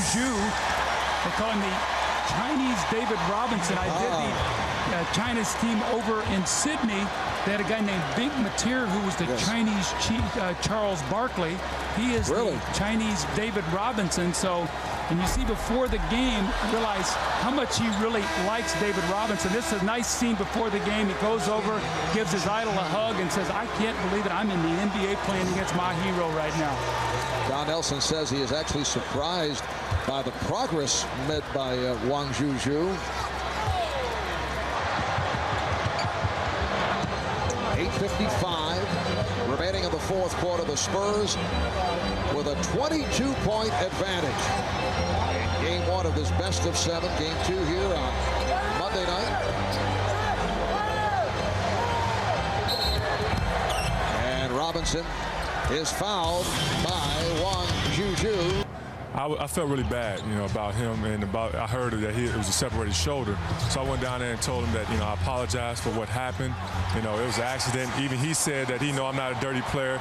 ZhiZhi. They call him the Chinese David Robinson. I did the China's team over in Sydney. They had a guy named Big Matir who was the Chinese Charles Barkley. He is the Chinese David Robinson. So, and you see before the game, realize how much he really likes David Robinson. This is a nice scene before the game. He goes over, gives his idol a hug, and says, "I can't believe it. I'm in the NBA playing against my hero right now." Don Nelson says he is actually surprised by the progress made by Wang ZhiZhi. 8:55 remaining in the fourth quarter. The Spurs with a 22-point advantage in game one of this best of seven. Game two here on Monday night. And Robinson is fouled by Wang ZhiZhi. I felt really bad, about him, and I heard that it was a separated shoulder. So I went down there and told him that, I apologize for what happened. It was an accident. Even he said that I'm not a dirty player.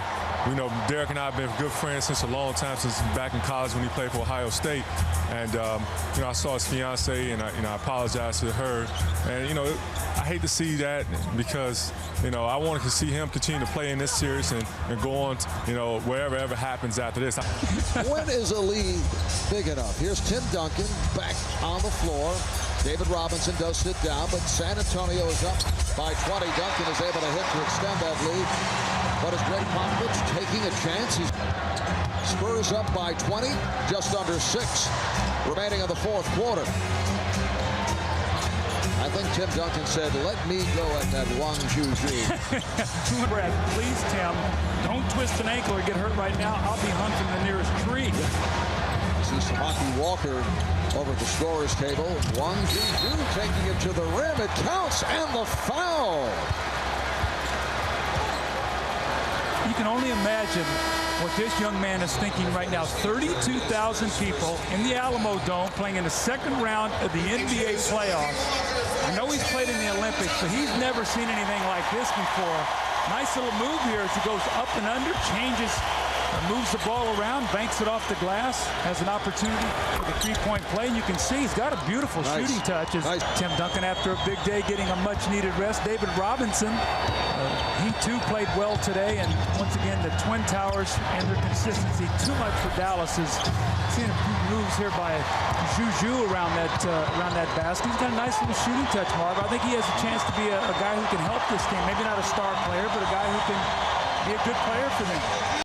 Derek and I have been good friends since a long time, since back in college when he played for Ohio State. And, I saw his fiance, and I apologized to her. And, I hate to see that because, I wanted to see him continue to play in this series and go on, wherever ever happens after this. When is a lead big enough? Here's Tim Duncan back on the floor. David Robinson does sit down, but San Antonio is up by 20. Duncan is able to hit to extend that lead. But is Greg Popovich taking a chance? Spurs up by 20, just under 6 remaining in the fourth quarter. I think Tim Duncan said, "Let me go at that Wang ZhiZhi." Brad, please, Tim, don't twist an ankle or get hurt right now. I'll be hunting the nearest tree. See Samaki Walker over at the scorer's table. Wang ZhiZhi taking it to the rim. It counts, and the foul. You can only imagine what this young man is thinking right now. 32,000 people in the Alamo Dome playing in the second round of the NBA playoffs. I know he's played in the Olympics, but he's never seen anything like this before. Nice little move here as he goes up and under, changes, moves the ball around, banks it off the glass, has an opportunity for the three-point play. And you can see he's got a beautiful shooting touch. Tim Duncan, after a big day, getting a much-needed rest. David Robinson, he too played well today. And once again, the Twin Towers and their consistency, too much for Dallas. Is seeing a few moves here by ZhiZhi around that basket. He's got a nice little shooting touch, Marv. I think he has a chance to be a guy who can help this team. Maybe not a star player, but a guy who can be a good player for them.